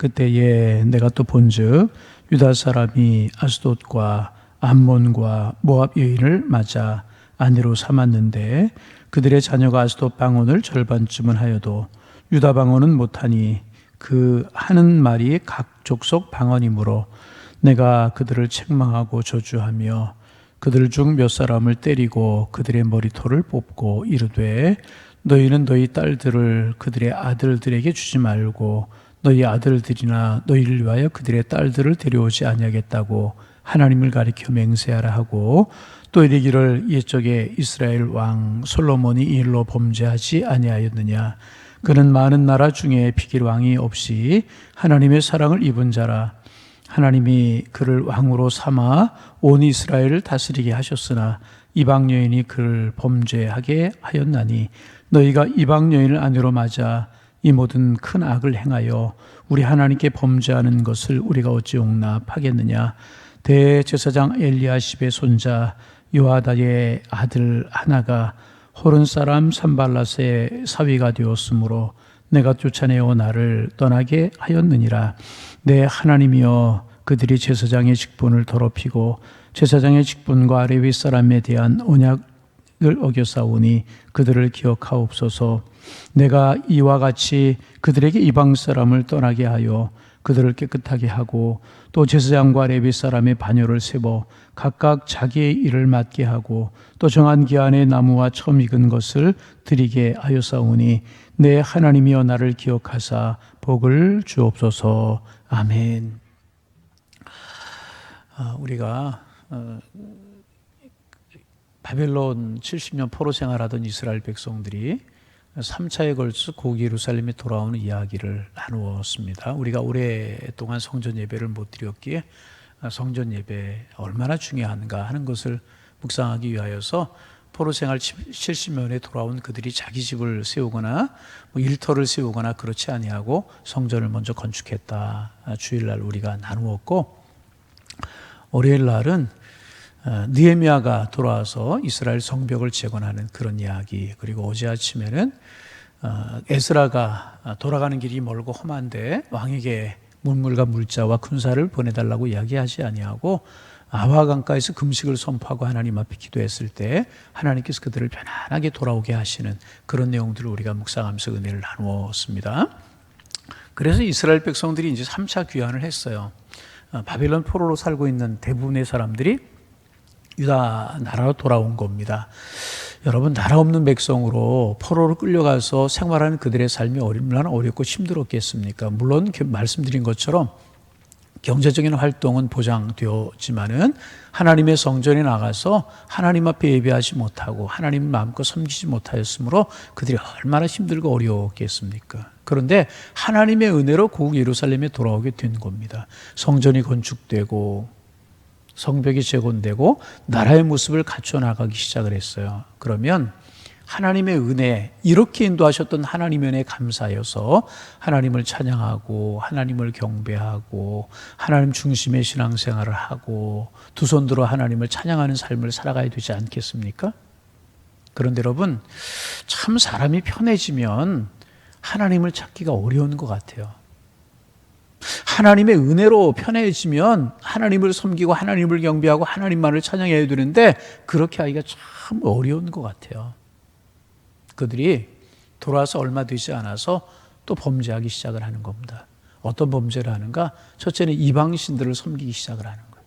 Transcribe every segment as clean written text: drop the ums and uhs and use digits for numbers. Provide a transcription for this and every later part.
그때에 내가 또 본즉 유다 사람이 아스돗과 암몬과 모압 여인을 맞아 아내로 삼았는데 그들의 자녀가 아스돗 방언을 절반쯤은 하여도 유다 방언은 못하니 그 하는 말이 각 족속 방언이므로 내가 그들을 책망하고 저주하며 그들 중 몇 사람을 때리고 그들의 머리털을 뽑고 이르되 너희는 너희 딸들을 그들의 아들들에게 주지 말고 너희 아들들이나 너희를 위하여 그들의 딸들을 데려오지 아니하겠다고 하나님을 가리켜 맹세하라 하고 또 이르기를 옛적에 이스라엘 왕 솔로몬이 이 일로 범죄하지 아니하였느냐. 그는 많은 나라 중에 비길 왕이 없이 하나님의 사랑을 입은 자라. 하나님이 그를 왕으로 삼아 온 이스라엘을 다스리게 하셨으나 이방 여인이 그를 범죄하게 하였나니 너희가 이방 여인을 아내로 맞아 이 모든 큰 악을 행하여 우리 하나님께 범죄하는 것을 우리가 어찌 용납하겠느냐. 대제사장 엘리야십의 손자 요아다의 아들 하나가 호른 사람 산발랏의 사위가 되었으므로 내가 쫓아내어 나를 떠나게 하였느니라. 내 하나님이여 그들이 제사장의 직분을 더럽히고 제사장의 직분과 레위 사람에 대한 언약을 어겨싸우니 그들을 기억하옵소서. 내가 이와 같이 그들에게 이방 사람을 떠나게 하여 그들을 깨끗하게 하고 또 제사장과 레위 사람의 반열을 세워 각각 자기의 일을 맡게 하고 또 정한 기한에 나무와 처음 익은 것을 드리게 하였사오니 내 하나님이여 나를 기억하사 복을 주옵소서. 아멘. 우리가 바벨론 70년 포로 생활하던 이스라엘 백성들이 3차에 걸쳐 고기 예루살렘에 돌아오는 이야기를 나누었습니다. 우리가 오랫동안 성전 예배를 못 드렸기에 성전 예배 얼마나 중요한가 하는 것을 묵상하기 위하여서 포로 생활 70년에 돌아온 그들이 자기 집을 세우거나 일터를 세우거나 그렇지 아니하고 성전을 먼저 건축했다. 주일날 우리가 나누었고 월요일 날은 느헤미야가 돌아와서 이스라엘 성벽을 재건하는 그런 이야기, 그리고 어제 아침에는 에스라가 돌아가는 길이 멀고 험한데 왕에게 문물과 물자와 군사를 보내달라고 이야기하지 아니하고 아와 강가에서 금식을 선포하고 하나님 앞에 기도했을 때 하나님께서 그들을 편안하게 돌아오게 하시는 그런 내용들을 우리가 묵상하면서 은혜를 나누었습니다. 그래서 이스라엘 백성들이 이제 3차 귀환을 했어요. 바벨론 포로로 살고 있는 대부분의 사람들이 유다 나라로 돌아온 겁니다. 여러분, 나라 없는 백성으로 포로로 끌려가서 생활하는 그들의 삶이 얼마나 어렵고 힘들었겠습니까? 물론 말씀드린 것처럼 경제적인 활동은 보장되었지만은 하나님의 성전에 나가서 하나님 앞에 예배하지 못하고 하나님을 마음껏 섬기지 못하였으므로 그들이 얼마나 힘들고 어려웠겠습니까? 그런데 하나님의 은혜로 고국 예루살렘에 돌아오게 된 겁니다. 성전이 건축되고 성벽이 재건되고 나라의 모습을 갖춰나가기 시작을 했어요. 그러면 하나님의 은혜, 이렇게 인도하셨던 하나님의 은혜에 감사해서 하나님을 찬양하고 하나님을 경배하고 하나님 중심의 신앙생활을 하고 두 손 들어 하나님을 찬양하는 삶을 살아가야 되지 않겠습니까? 그런데 여러분, 참 사람이 편해지면 하나님을 찾기가 어려운 것 같아요. 하나님의 은혜로 편해지면 하나님을 섬기고 하나님을 경배하고 하나님만을 찬양해야 되는데 그렇게 하기가 참 어려운 것 같아요. 그들이 돌아와서 얼마 되지 않아서 또 범죄하기 시작을 하는 겁니다. 어떤 범죄를 하는가? 첫째는 이방신들을 섬기기 시작을 하는 거예요.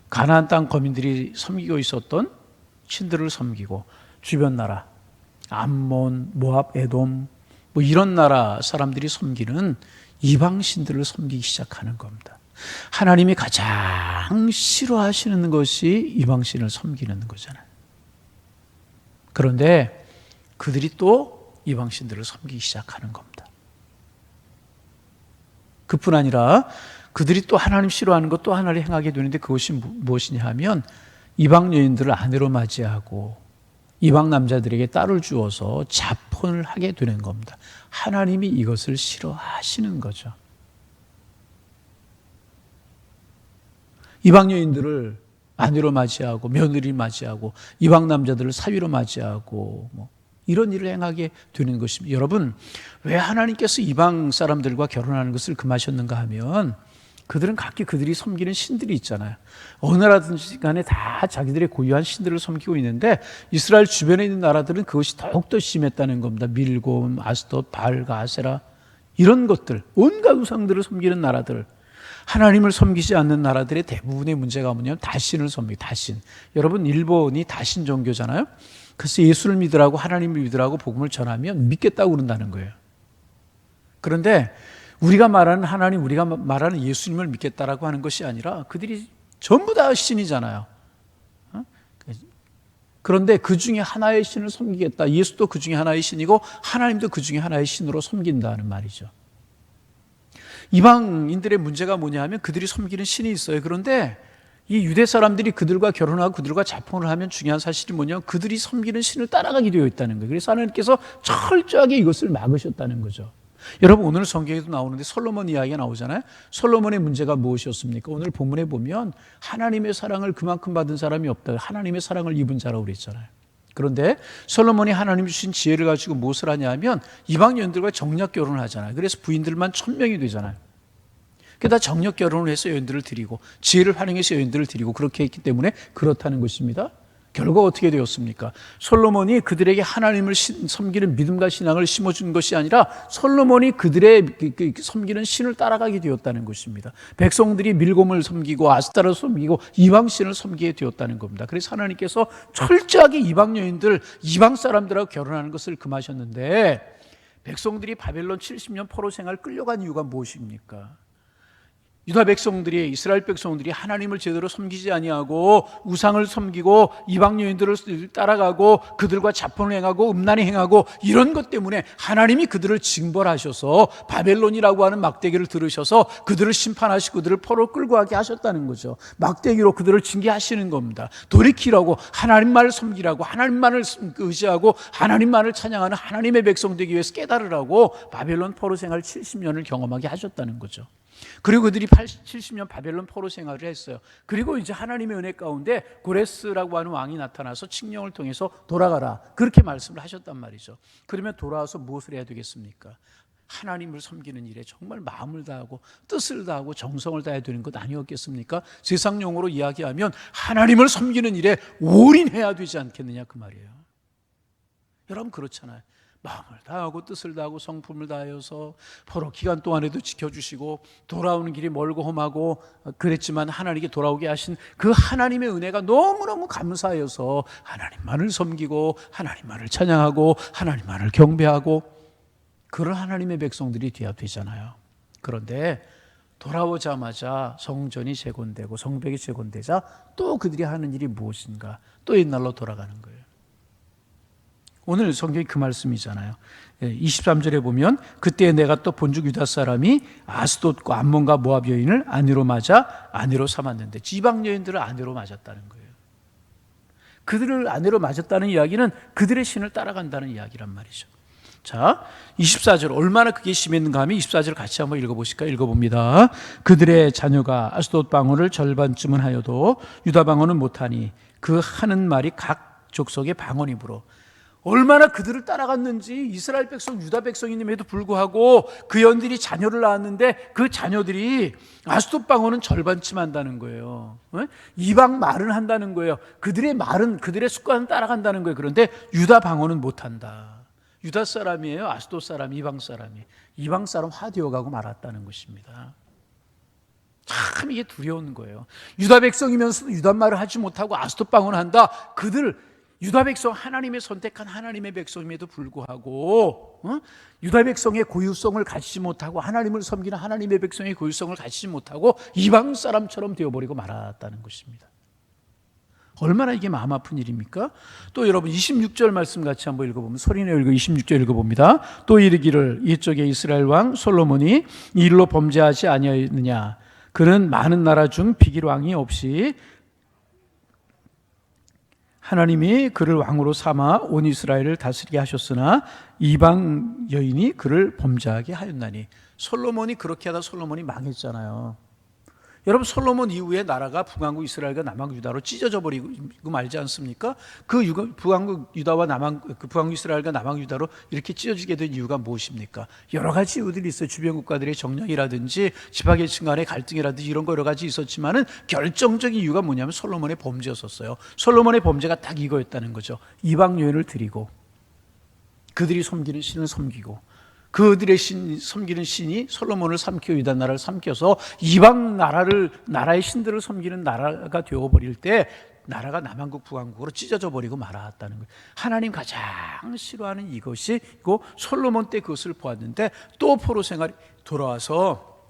가나안 땅 거민들이 섬기고 있었던 신들을 섬기고 주변 나라 암몬, 모압, 에돔 이런 나라 사람들이 섬기는 이방신들을 섬기기 시작하는 겁니다. 하나님이 가장 싫어하시는 것이 이방신을 섬기는 거잖아요. 그런데 그들이 또 이방신들을 섬기기 시작하는 겁니다. 그뿐 아니라 그들이 또 하나님 싫어하는 것 또 하나를 행하게 되는데 그것이 무엇이냐 하면 이방 여인들을 아내로 맞이하고 이방 남자들에게 딸을 주어서 자폰을 하게 되는 겁니다. 하나님이 이것을 싫어하시는 거죠. 이방 여인들을 아내로 맞이하고 며느리 맞이하고 이방 남자들을 사위로 맞이하고 이런 일을 행하게 되는 것입니다. 여러분, 왜 하나님께서 이방 사람들과 결혼하는 것을 금하셨는가 하면 그들은 각기 그들이 섬기는 신들이 있잖아요. 어느 나라든지 간에 다 자기들의 고유한 신들을 섬기고 있는데 이스라엘 주변에 있는 나라들은 그것이 더욱더 심했다는 겁니다. 밀곰, 아스돗, 바알과 아세라 이런 것들, 온갖 우상들을 섬기는 나라들, 하나님을 섬기지 않는 나라들의 대부분의 문제가 뭐냐면 다신을 섬기고, 다신. 여러분, 일본이 다신 종교잖아요. 그래서 예수를 믿으라고, 하나님을 믿으라고 복음을 전하면 믿겠다고 그런다는 거예요. 그런데 우리가 말하는 하나님, 우리가 말하는 예수님을 믿겠다라고 하는 것이 아니라 그들이 전부 다 신이잖아요. 그런데 그 중에 하나의 신을 섬기겠다. 예수도 그 중에 하나의 신이고 하나님도 그 중에 하나의 신으로 섬긴다는 말이죠. 이방인들의 문제가 뭐냐 하면 그들이 섬기는 신이 있어요. 그런데 이 유대 사람들이 그들과 결혼하고 그들과 자폰을 하면 중요한 사실이 뭐냐면 그들이 섬기는 신을 따라가게 되어 있다는 거예요. 그래서 하나님께서 철저하게 이것을 막으셨다는 거죠. 여러분, 오늘 성경에도 나오는데 솔로몬 이야기가 나오잖아요. 솔로몬의 문제가 무엇이었습니까? 오늘 본문에 보면 하나님의 사랑을 그만큼 받은 사람이 없다. 하나님의 사랑을 입은 자라고 그랬잖아요. 그런데 솔로몬이 하나님이 주신 지혜를 가지고 무엇을 하냐 하면 이방 여인들과 정략 결혼을 하잖아요. 그래서 부인들만 1000명이 되잖아요. 그다 정략 결혼을 해서 여인들을 드리고 지혜를 활용해서 여인들을 드리고 그렇게 했기 때문에 그렇다는 것입니다. 결과 어떻게 되었습니까? 솔로몬이 그들에게 하나님을 섬기는 믿음과 신앙을 심어준 것이 아니라 솔로몬이 그들의 섬기는 신을 따라가게 되었다는 것입니다. 백성들이 밀곰을 섬기고 아스타를 섬기고 이방 신을 섬기게 되었다는 겁니다. 그래서 하나님께서 철저하게 이방 여인들, 이방 사람들하고 결혼하는 것을 금하셨는데 백성들이 바벨론 70년 포로 생활 끌려간 이유가 무엇입니까? 유다 백성들이, 이스라엘 백성들이 하나님을 제대로 섬기지 아니하고 우상을 섬기고 이방 여인들을 따라가고 그들과 자폰을 행하고 음란히 행하고 이런 것 때문에 하나님이 그들을 징벌하셔서 바벨론이라고 하는 막대기를 들으셔서 그들을 심판하시고 그들을 포로 끌고 가게 하셨다는 거죠. 막대기로 그들을 징계하시는 겁니다. 돌이키라고, 하나님만을 섬기라고, 하나님만을 의지하고 하나님만을 찬양하는 하나님의 백성 되기 위해서 깨달으라고 바벨론 포로 생활 70년을 경험하게 하셨다는 거죠. 그리고 그들이 70년 바벨론 포로 생활을 했어요. 그리고 이제 하나님의 은혜 가운데 고레스라고 하는 왕이 나타나서 칙령을 통해서 돌아가라, 그렇게 말씀을 하셨단 말이죠. 그러면 돌아와서 무엇을 해야 되겠습니까? 하나님을 섬기는 일에 정말 마음을 다하고 뜻을 다하고 정성을 다해야 되는 것 아니었겠습니까? 세상용어로 이야기하면 하나님을 섬기는 일에 올인해야 되지 않겠느냐 그 말이에요. 여러분, 그렇잖아요. 마음을 다하고 뜻을 다하고 성품을 다하여서 포로 기간 동안에도 지켜주시고 돌아오는 길이 멀고 험하고 그랬지만 하나님께 돌아오게 하신 그 하나님의 은혜가 너무너무 감사하여서 하나님만을 섬기고 하나님만을 찬양하고 하나님만을 경배하고 그런 하나님의 백성들이 돼야 되잖아요. 그런데 돌아오자마자 성전이 재건되고 성벽이 재건되자 또 그들이 하는 일이 무엇인가? 또 옛날로 돌아가는 거예요. 오늘 성경이 그 말씀이잖아요. 23절에 보면 그때 내가 또 본죽 유다 사람이 아스돗과 암몬과 모압 여인을 아내로 맞아 아내로 삼았는데, 지방 여인들을 아내로 맞았다는 거예요. 그들을 아내로 맞았다는 이야기는 그들의 신을 따라간다는 이야기란 말이죠. 자, 24절 얼마나 그게 심했는가 하면 24절 같이 한번 읽어보실까요? 읽어봅니다. 그들의 자녀가 아스돗 방언을 절반쯤은 하여도 유다 방언은 못하니 그 하는 말이 각 족속의 방언이므로. 얼마나 그들을 따라갔는지, 이스라엘 백성, 유다 백성임에도 불구하고 그 연들이 자녀를 낳았는데 그 자녀들이 아스돗 방언은 절반쯤 한다는 거예요. 이방 말은 한다는 거예요. 그들의 말은, 그들의 습관은 따라간다는 거예요. 그런데 유다 방언은 못한다. 유다 사람이에요? 아스돗 사람, 이방 사람이. 이방 사람 화되어가고 말았다는 것입니다. 참 이게 두려운 거예요. 유다 백성이면서도 유다 말을 하지 못하고 아스돗 방언을 한다. 그들 유다 백성, 하나님의 선택한 하나님의 백성임에도 불구하고 유다 백성의 고유성을 갖지 못하고 하나님을 섬기는 하나님의 백성의 고유성을 갖지 못하고 이방 사람처럼 되어버리고 말았다는 것입니다. 얼마나 이게 마음 아픈 일입니까? 또 여러분 26절 말씀 같이 한번 읽어보면, 소리내어 읽어 26절 읽어봅니다. 또 이르기를 이쪽에 이스라엘 왕 솔로몬이 이 일로 범죄하지 아니하였느냐. 그는 많은 나라 중 비길 왕이 없이 하나님이 그를 왕으로 삼아 온 이스라엘을 다스리게 하셨으나 이방 여인이 그를 범죄하게 하였나니. 솔로몬이 그렇게 하다 솔로몬이 망했잖아요. 여러분 솔로몬 이후에 나라가 북왕국 이스라엘과 남왕국 유다로 찢어져 버리고 말지 않습니까? 북왕국 유다와 북왕국 이스라엘과 남왕국 유다로 이렇게 찢어지게 된 이유가 무엇입니까? 여러 가지 이유들이 있어요. 주변 국가들의 정령이라든지 지파계층 간의 갈등이라든지 이런 거 여러 가지 있었지만은 결정적인 이유가 뭐냐면 솔로몬의 범죄였었어요. 솔로몬의 범죄가 딱 이거였다는 거죠. 이방 여인을 드리고 그들이 섬기는 신을 섬기고 그들의 섬기는 신이 솔로몬을 삼키고 유다 나라를 삼켜서 이방 나라의 신들을 섬기는 나라가 되어버릴 때 나라가 남왕국 북왕국으로 찢어져 버리고 말았다는 거예요. 하나님 가장 싫어하는 이것이고 솔로몬 때 그것을 보았는데 또 포로 생활이 돌아와서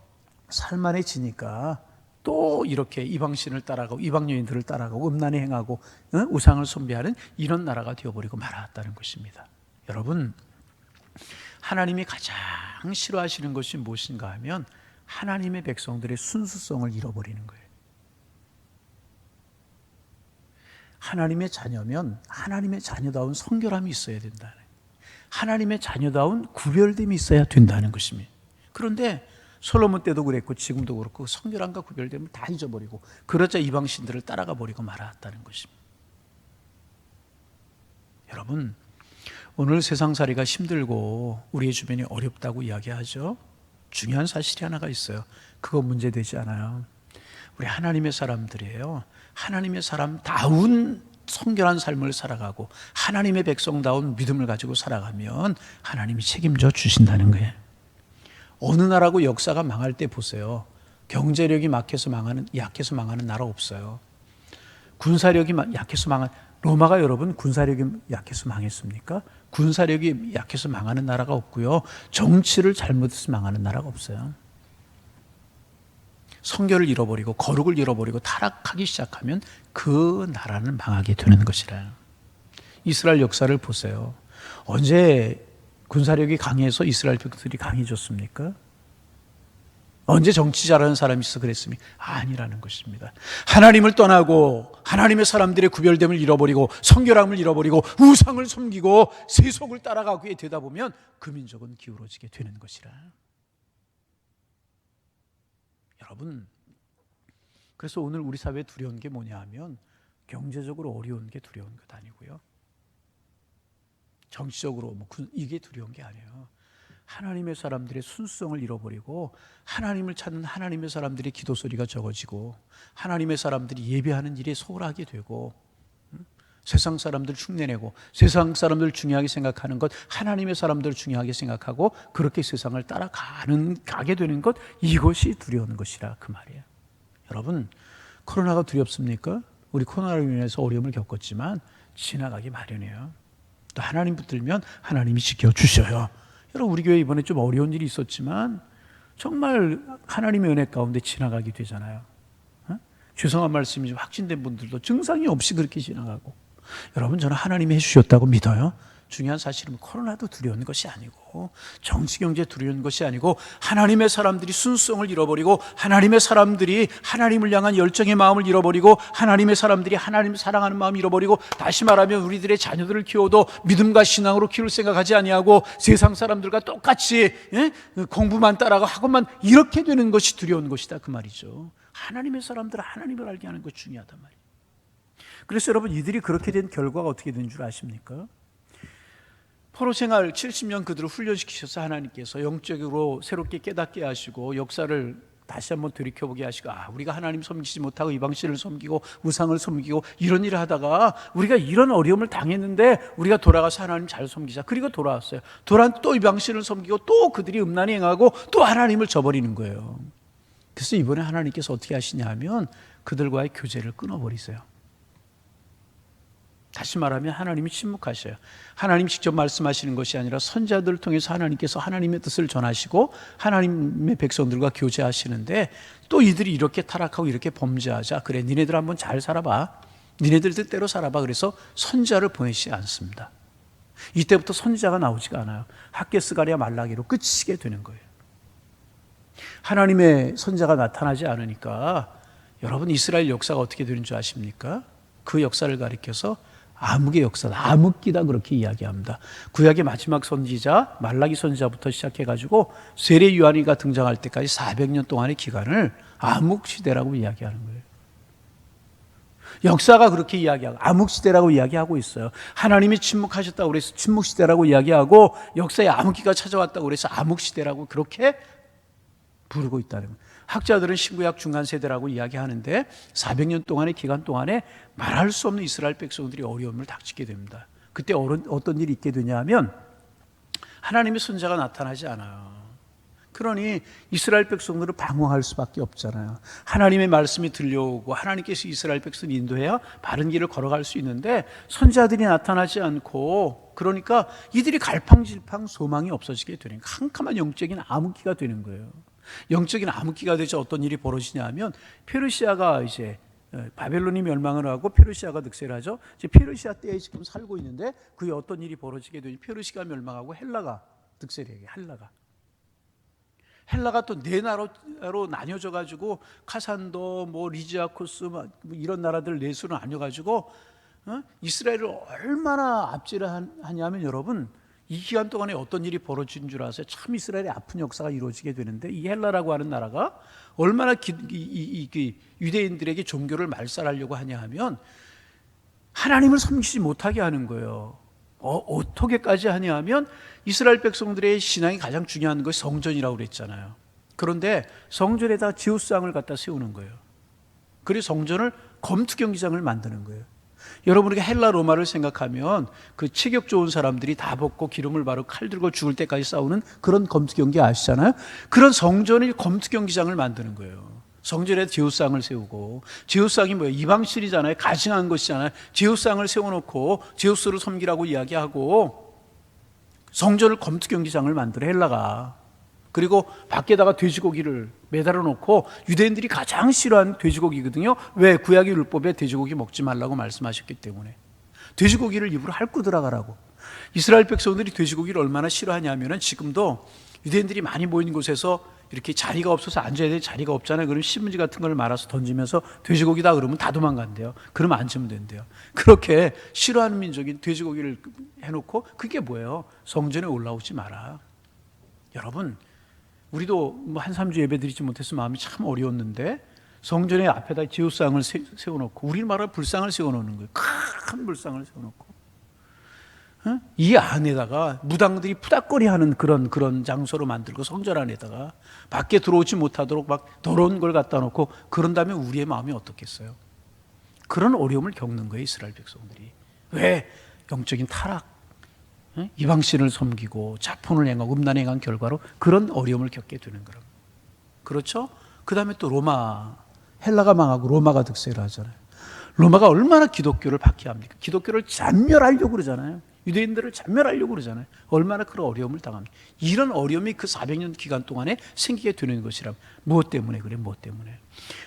살만해지니까 또 이렇게 이방신을 따라가고 이방 여인들을 따라가고 음란에 행하고 우상을 숭배하는 이런 나라가 되어버리고 말았다는 것입니다. 여러분, 하나님이 가장 싫어하시는 것이 무엇인가 하면 하나님의 백성들의 순수성을 잃어버리는 거예요. 하나님의 자녀면 하나님의 자녀다운 성결함이 있어야 된다는, 하나님의 자녀다운 구별됨이 있어야 된다는 것입니다. 그런데 솔로몬 때도 그랬고 지금도 그렇고 성결함과 구별됨을 다 잊어버리고 그러자 이방신들을 따라가 버리고 말았다는 것입니다. 여러분, 오늘 세상살이가 힘들고 우리의 주변이 어렵다고 이야기하죠. 중요한 사실이 하나가 있어요. 그거 문제되지 않아요. 우리 하나님의 사람들이에요. 하나님의 사람다운 성결한 삶을 살아가고 하나님의 백성다운 믿음을 가지고 살아가면 하나님이 책임져 주신다는 거예요. 어느 나라고 역사가 망할 때 보세요. 경제력이 약해서 망하는 나라 없어요. 군사력이 약해서 로마가 여러분 군사력이 약해서 망했습니까? 군사력이 약해서 망하는 나라가 없고요. 정치를 잘못해서 망하는 나라가 없어요. 성결을 잃어버리고 거룩을 잃어버리고 타락하기 시작하면 그 나라는 망하게 되는 것이라. 이스라엘 역사를 보세요. 언제 군사력이 강해서 이스라엘 백성들이 강해졌습니까? 언제 정치 잘하는 사람이 있어 그랬습니까? 아니라는 것입니다. 하나님을 떠나고 하나님의 사람들의 구별됨을 잃어버리고 성결함을 잃어버리고 우상을 섬기고 세속을 따라가게 되다 보면 그 민족은 기울어지게 되는 것이라. 여러분, 그래서 오늘 우리 사회에 두려운 게 뭐냐 하면 경제적으로 어려운 게 두려운 것 아니고요. 정치적으로 이게 두려운 게 아니에요. 하나님의 사람들의 순수성을 잃어버리고 하나님을 찾는 하나님의 사람들의 기도 소리가 적어지고 하나님의 사람들이 예배하는 일에 소홀하게 되고 세상 사람들 흉내내고 세상 사람들 중요하게 생각하는 것 하나님의 사람들 중요하게 생각하고 그렇게 세상을 따라가게 되는 것, 이것이 두려운 것이라 그 말이에요. 여러분, 코로나가 두렵습니까? 우리 코로나로 인해서 어려움을 겪었지만 지나가기 마련이에요. 또 하나님 붙들면 하나님이 지켜주셔요. 여러분, 우리 교회 이번에 좀 어려운 일이 있었지만 정말 하나님의 은혜 가운데 지나가게 되잖아요. 죄송한 말씀이 좀 확진된 분들도 증상이 없이 그렇게 지나가고. 여러분, 저는 하나님이 해주셨다고 믿어요. 중요한 사실은 코로나도 두려운 것이 아니고 정치 경제 두려운 것이 아니고 하나님의 사람들이 순수성을 잃어버리고 하나님의 사람들이 하나님을 향한 열정의 마음을 잃어버리고 하나님의 사람들이 하나님을 사랑하는 마음을 잃어버리고, 다시 말하면 우리들의 자녀들을 키워도 믿음과 신앙으로 키울 생각하지 아니하고 세상 사람들과 똑같이 공부만 따라가 학원만 이렇게 되는 것이 두려운 것이다 그 말이죠. 하나님의 사람들은 하나님을 알게 하는 것이 중요하단 말이에요. 그래서 여러분, 이들이 그렇게 된 결과가 어떻게 된 줄 아십니까? 포로 생활 70년 그들을 훈련시키셔서 하나님께서 영적으로 새롭게 깨닫게 하시고 역사를 다시 한번 돌이켜보게 하시고, 우리가 하나님 섬기지 못하고 이방신을 섬기고 우상을 섬기고 이런 일을 하다가 우리가 이런 어려움을 당했는데 우리가 돌아가서 하나님 잘 섬기자. 그리고 돌아왔어요. 또 이방신을 섬기고 또 그들이 음란히 행하고 또 하나님을 저버리는 거예요. 그래서 이번에 하나님께서 어떻게 하시냐 하면 그들과의 교제를 끊어버리세요. 다시 말하면 하나님이 침묵하셔요. 하나님 직접 말씀하시는 것이 아니라 선자들을 통해서 하나님께서 하나님의 뜻을 전하시고 하나님의 백성들과 교제하시는데, 또 이들이 이렇게 타락하고 이렇게 범죄하자. 그래, 니네들 한번 잘 살아봐. 니네들 뜻대로 살아봐. 그래서 선자를 보내시지 않습니다. 이때부터 선지자가 나오지가 않아요. 학개스 가랴 말라기로 끝이게 되는 거예요. 하나님의 선자가 나타나지 않으니까 여러분, 이스라엘 역사가 어떻게 되는 줄 아십니까? 그 역사를 가리켜서 암흑의 역사다. 암흑기다 그렇게 이야기합니다. 구약의 마지막 선지자 말라기 선지자부터 시작해가지고 세례 요한이가 등장할 때까지 400년 동안의 기간을 암흑시대라고 이야기하는 거예요. 역사가 그렇게 이야기하고 암흑시대라고 이야기하고 있어요. 하나님이 침묵하셨다고 그래서 침묵시대라고 이야기하고 역사의 암흑기가 찾아왔다고 그래서 암흑시대라고 그렇게 부르고 있다는 거예요. 학자들은 신구약 중간세대라고 이야기하는데 400년 동안의 기간 동안에 말할 수 없는 이스라엘 백성들이 어려움을 닥치게 됩니다. 그때 어떤 일이 있게 되냐 하면 하나님의 선자가 나타나지 않아요. 그러니 이스라엘 백성들은 방황할 수밖에 없잖아요. 하나님의 말씀이 들려오고 하나님께서 이스라엘 백성을 인도해야 바른 길을 걸어갈 수 있는데 선지자들이 나타나지 않고 그러니까 이들이 갈팡질팡 소망이 없어지게 되는 캄캄한 영적인 암흑기가 되는 거예요. 영적인 암흑기가 되자 어떤 일이 벌어지냐 하면 페르시아가 이제 바벨론이 멸망을 하고 페르시아가 득세를 하죠. 이제 페르시아 때에 지금 살고 있는데 그게 어떤 일이 벌어지게 되니 페르시아가 멸망하고 헬라가 득세를 해요. 헬라가 또 네 나라로 나뉘어져 가지고 카산도 뭐 리지아코스 뭐 이런 나라들 넷으로 나뉘어 가지고 이스라엘을 얼마나 압제하냐면 여러분 이 기간 동안에 어떤 일이 벌어진 줄 아세요? 참 이스라엘의 아픈 역사가 이루어지게 되는데 이 헬라라고 하는 나라가 얼마나 유대인들에게 종교를 말살하려고 하냐 하면 하나님을 섬기지 못하게 하는 거예요. 어떻게까지 하냐 하면 이스라엘 백성들의 신앙이 가장 중요한 것이 성전이라고 그랬잖아요. 그런데 성전에다 제우스상을 갖다 세우는 거예요. 그래서 성전을 검투 경기장을 만드는 거예요. 여러분 우리가 헬라 로마를 생각하면 그 체격 좋은 사람들이 다 벗고 기름을 바르고 칼 들고 죽을 때까지 싸우는 그런 검투 경기 아시잖아요. 그런 성전이 검투 경기장을 만드는 거예요. 성전에 제우스상을 세우고 제우스상이 뭐예요? 이방신이잖아요. 가증한 것이잖아요. 제우스상을 세워놓고 제우스를 섬기라고 이야기하고 성전을 검투 경기장을 만들어 헬라가. 그리고 밖에다가 돼지고기를 매달아 놓고 유대인들이 가장 싫어하는 돼지고기거든요. 왜? 구약의 율법에 돼지고기 먹지 말라고 말씀하셨기 때문에. 돼지고기를 입으로 핥고 들어가라고. 이스라엘 백성들이 돼지고기를 얼마나 싫어하냐면은 지금도 유대인들이 많이 모인 곳에서 이렇게 자리가 없어서 앉아야 될 자리가 없잖아요. 그럼 신문지 같은 걸 말아서 던지면서 돼지고기다 그러면 다 도망간대요. 그러면 앉으면 된대요. 그렇게 싫어하는 민족이 돼지고기를 해놓고 그게 뭐예요? 성전에 올라오지 마라. 여러분 우리도 뭐 한 3주 예배 드리지 못해서 마음이 참 어려웠는데 성전의 앞에다 제우스상을 세워놓고 우리 말하면 불상을 세워놓는 거예요. 큰 불상을 세워놓고 이 안에다가 무당들이 푸닥거리하는 그런 장소로 만들고 성전 안에다가 밖에 들어오지 못하도록 막 더러운 걸 갖다 놓고 그런다면 우리의 마음이 어떻겠어요? 그런 어려움을 겪는 거예요 이스라엘 백성들이. 왜? 영적인 타락, 이방신을 섬기고 자폰을 행하고 음란을 행한 결과로 그런 어려움을 겪게 되는 거예요. 그렇죠? 그 다음에 또 로마, 헬라가 망하고 로마가 득세를 하잖아요. 로마가 얼마나 기독교를 박해합니까? 기독교를 잔멸하려고 그러잖아요. 유대인들을 잔멸하려고 그러잖아요. 얼마나 그런 어려움을 당합니까? 이런 어려움이 그 400년 기간 동안에 생기게 되는 것이라. 무엇 때문에 그래? 무엇 때문에?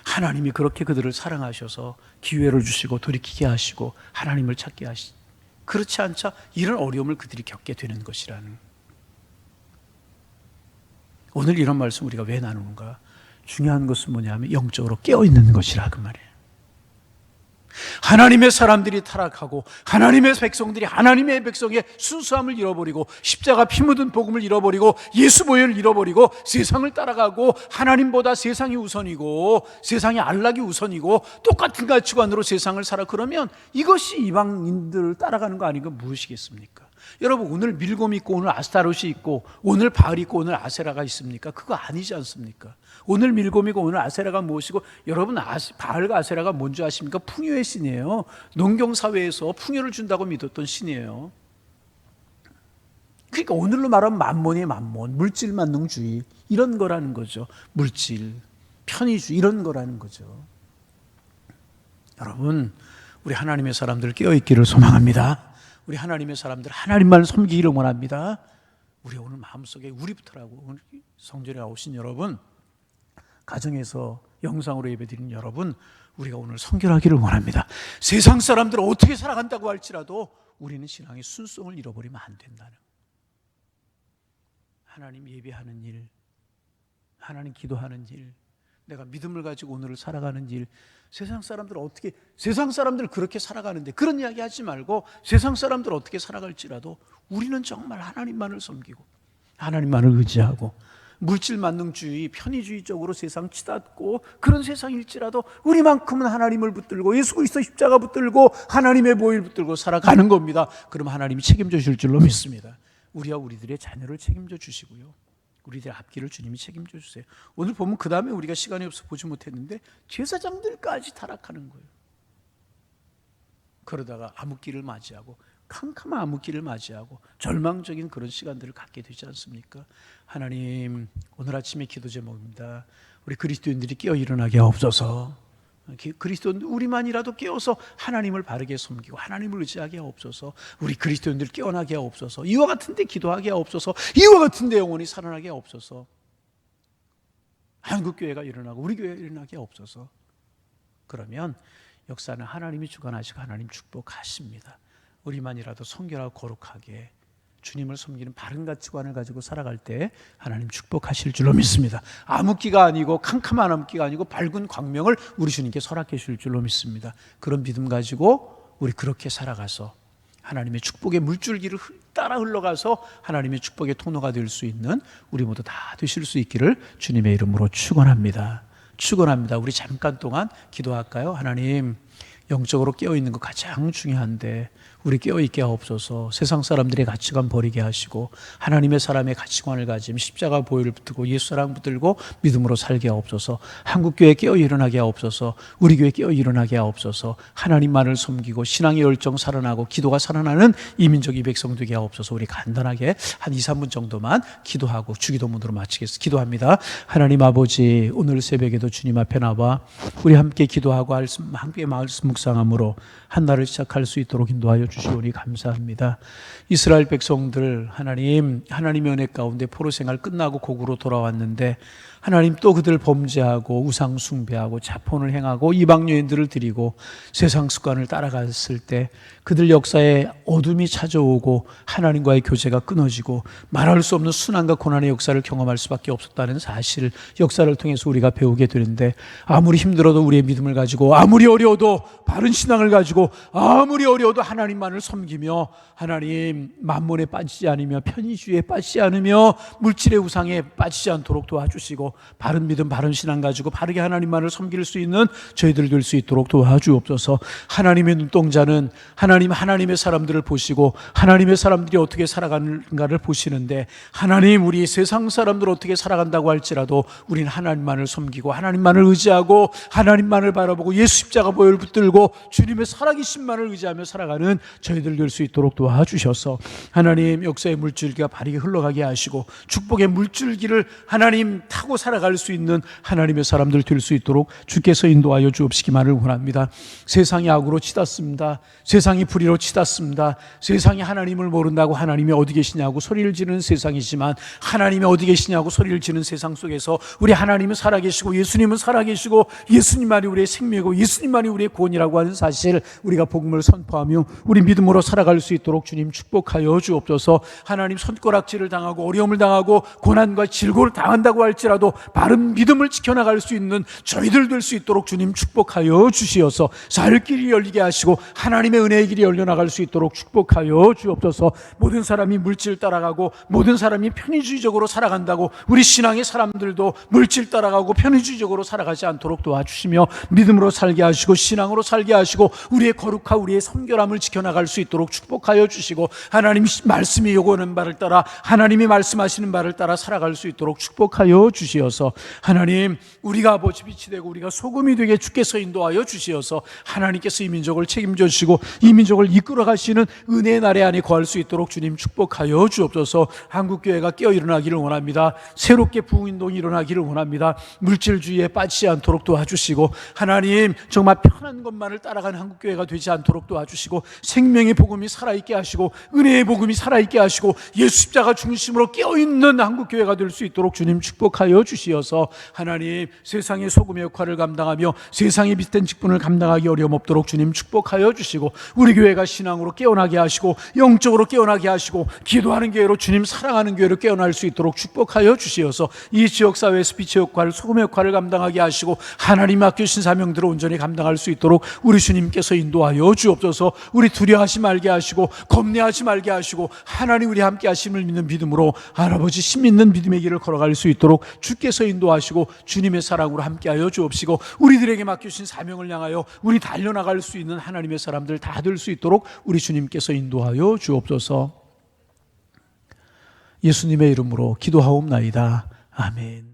하나님이 그렇게 그들을 사랑하셔서 기회를 주시고 돌이키게 하시고 하나님을 찾게 하시. 그렇지 않자 이런 어려움을 그들이 겪게 되는 것이라는. 오늘 이런 말씀 우리가 왜 나누는가? 중요한 것은 뭐냐면 영적으로 깨어있는 것이라 그 말이에요. 하나님의 사람들이 타락하고 하나님의 백성들이 하나님의 백성의 순수함을 잃어버리고 십자가 피 묻은 복음을 잃어버리고 예수 보혈을 잃어버리고 세상을 따라가고 하나님보다 세상이 우선이고 세상의 안락이 우선이고 똑같은 가치관으로 세상을 살아. 그러면 이것이 이방인들을 따라가는 거 아닌가 무엇이겠습니까? 여러분 오늘 밀곰이 있고 오늘 아스타롯이 있고 오늘 바알이 있고 오늘 아세라가 있습니까? 그거 아니지 않습니까? 오늘 밀곰이고 오늘 아세라가 무엇이고 여러분 바알과 아세라가 뭔지 아십니까? 풍요의 신이에요. 농경사회에서 풍요를 준다고 믿었던 신이에요. 그러니까 오늘로 말하면 만몬의 만몬, 물질만능주의 이런 거라는 거죠. 물질, 편의주의 이런 거라는 거죠. 여러분 우리 하나님의 사람들 깨어있기를 소망합니다. 우리 하나님의 사람들 하나님만 섬기기를 원합니다. 우리 오늘 마음속에 우리부터라고 오늘 성전에 오신 여러분, 가정에서 영상으로 예배드리는 여러분, 우리가 오늘 성결하기를 원합니다. 세상 사람들은 어떻게 살아간다고 할지라도 우리는 신앙의 순수성을 잃어버리면 안 된다는. 하나님 예배하는 일, 하나님 기도하는 일, 내가 믿음을 가지고 오늘을 살아가는 일, 세상 사람들 그렇게 살아가는데 그런 이야기 하지 말고 세상 사람들 어떻게 살아갈지라도 우리는 정말 하나님만을 섬기고 하나님만을 의지하고 물질 만능주의, 편의주의적으로 세상 치닫고 그런 세상일지라도 우리만큼은 하나님을 붙들고 예수 그리스도 십자가 붙들고 하나님의 보혈 붙들고 살아가는 겁니다. 그럼 하나님이 책임져 주실 줄로 믿습니다. 우리와 우리들의 자녀를 책임져 주시고요, 우리들의 앞길을 주님이 책임져 주세요. 오늘 보면 그 다음에 우리가 시간이 없어 보지 못했는데 제사장들까지 타락하는 거예요. 그러다가 암흑기를 맞이하고 캄캄한 암흑기를 맞이하고 절망적인 그런 시간들을 갖게 되지 않습니까? 하나님, 오늘 아침의 기도 제목입니다. 우리 그리스도인들이 깨어 일어나게 하옵소서. 그리스도인 우리만이라도 깨어서 하나님을 바르게 섬기고 하나님을 의지하게 하옵소서. 우리 그리스도인들 깨어나게 하옵소서. 이와 같은 데 기도하게 하옵소서. 이와 같은 데 영혼이 살아나게 하옵소서. 한국교회가 일어나고 우리 교회가 일어나게 하옵소서. 그러면 역사는 하나님이 주관하시고 하나님 축복하십니다. 우리만이라도 성결하고 거룩하게 주님을 섬기는 바른 가치관을 가지고 살아갈 때 하나님 축복하실 줄로 믿습니다. 암흑기가 아니고 캄캄한 암흑기가 아니고 밝은 광명을 우리 주님께 허락해 주실 줄로 믿습니다. 그런 믿음 가지고 우리 그렇게 살아가서 하나님의 축복의 물줄기를 따라 흘러가서 하나님의 축복의 통로가 될 수 있는 우리 모두 다 되실 수 있기를 주님의 이름으로 축원합니다. 축원합니다. 우리 잠깐 동안 기도할까요? 하나님, 영적으로 깨어있는 거 가장 중요한데 우리 깨어있게 하옵소서. 세상 사람들의 가치관 버리게 하시고 하나님의 사람의 가치관을 가짐 십자가 보혈을 붙들고 예수 사랑 붙들고 믿음으로 살게 하옵소서. 한국교회 깨어 일어나게 하옵소서. 우리 교회 깨어 일어나게 하옵소서. 하나님만을 섬기고 신앙의 열정 살아나고 기도가 살아나는 이 민족 이 백성 되게 하옵소서. 우리 간단하게 한 2, 3분 정도만 기도하고 주기도문으로 마치겠습니다. 기도합니다. 하나님 아버지, 오늘 새벽에도 주님 앞에 나와 우리 함께 기도하고 함께 말씀 묵상함으로 한 날을 시작할 수 있도록 인도하여 주시오니 감사합니다. 이스라엘 백성들 하나님의 은혜 가운데 포로 생활 끝나고 고국으로 돌아왔는데 하나님 또 그들 범죄하고 우상 숭배하고 자폰을 행하고 이방 여인들을 드리고 세상 습관을 따라갔을 때 그들 역사에 어둠이 찾아오고 하나님과의 교제가 끊어지고 말할 수 없는 순환과 고난의 역사를 경험할 수밖에 없었다는 사실, 역사를 통해서 우리가 배우게 되는데 아무리 힘들어도 우리의 믿음을 가지고 아무리 어려워도 바른 신앙을 가지고 아무리 어려워도 하나님만을 섬기며 하나님 만몬에 빠지지 않으며 편의주의에 빠지지 않으며 물질의 우상에 빠지지 않도록 도와주시고 바른 믿음 바른 신앙 가지고 바르게 하나님만을 섬길 수 있는 저희들 될 수 있도록 도와주옵소서. 하나님의 눈동자는 하나님의 사람들을 보시고 하나님의 사람들이 어떻게 살아가는가를 보시는데 하나님, 우리 세상 사람들 어떻게 살아간다고 할지라도 우리는 하나님만을 섬기고 하나님만을 의지하고 하나님만을 바라보고 예수 십자가 보혈을 붙들고 주님의 살아계신만을 의지하며 살아가는 저희들 될 수 있도록 도와주셔서 하나님 역사의 물줄기가 바르게 흘러가게 하시고 축복의 물줄기를 하나님 타고 살아갈 수 있는 하나님의 사람들 될 수 있도록 주께서 인도하여 주옵시기만을 원합니다. 세상이 악으로 치닫습니다. 세상이 불의로 치닫습니다. 세상이 하나님을 모른다고 하나님이 어디 계시냐고 소리를 지르는 세상이지만 하나님이 어디 계시냐고 소리를 지르는 세상 속에서 우리 하나님은 살아계시고 예수님은 살아계시고 예수님만이 우리의 생명이고 예수님만이 우리의 구원이라고 하는 사실, 우리가 복음을 선포하며 우리 믿음으로 살아갈 수 있도록 주님 축복하여 주옵소서. 하나님 손가락질을 당하고 어려움을 당하고 고난과 질고를 당한다고 할지라도 바른 믿음을 지켜나갈 수 있는 저희들 될 수 있도록 주님 축복하여 주시어서 살 길이 열리게 하시고 하나님의 은혜의 길이 열려나갈 수 있도록 축복하여 주옵소서. 모든 사람이 물질 따라가고 모든 사람이 편의주의적으로 살아간다고 우리 신앙의 사람들도 물질 따라가고 편의주의적으로 살아가지 않도록 도와주시며 믿음으로 살게 하시고 신앙으로 살게 하시고 우리의 거룩과 우리의 성결함을 지켜나갈 수 있도록 축복하여 주시고 하나님이 말씀이 요구하는 바를 따라 하나님이 말씀하시는 바를 따라 살아갈 수 있도록 축복하여 주시어서 하나님, 우리가 아버지 빛이 되고 우리가 소금이 되게 주께서 인도하여 주시어서 하나님께서 이 민족을 책임져 주시고 이 민족을 이끌어 가시는 은혜의 나라 안에 거할 수 있도록 주님 축복하여 주옵소서. 한국교회가 깨어 일어나기를 원합니다. 새롭게 부흥운동이 일어나기를 원합니다. 물질주의에 빠지지 않도록 도와주시고 하나님 정말 편한 것만을 따라가는 한국교회가 되지 않도록 도와주시고 생명의 복음이 살아있게 하시고 은혜의 복음이 살아있게 하시고 예수 십자가 중심으로 깨어있는 한국교회가 될 수 있도록 주님 축복하여 주시어서 하나님 세상의 소금의 역할을 감당하며 세상의 빛된 직분을 감당하기 어려움 없도록 주님 축복하여 주시고 우리 교회가 신앙으로 깨어나게 하시고 영적으로 깨어나게 하시고 기도하는 교회로 주님 사랑하는 교회로 깨어날 수 있도록 축복하여 주시어서 이 지역사회에서 빛의 역할, 소금의 역할을 감당하게 하시고 하나님 맡겨주신 사명들을 온전히 감당할 수 있도록 우리 주님께서 인도하여 주옵소서. 우리 두려워하지 말게 하시고 겁내하지 말게 하시고 하나님 우리 함께 하심을 믿는 믿음으로 할아버지 심 있는 믿음의 길을 걸어갈 수 있도록 주께서 인도하시고 주님의 사랑으로 함께하여 주옵시고 우리들에게 맡겨주신 사명을 향하여 우리 달려나갈 수 있는 하나님의 사람들 다 될 수 있도록 우리 주님께서 인도하여 주옵소서. 예수님의 이름으로 기도하옵나이다. 아멘.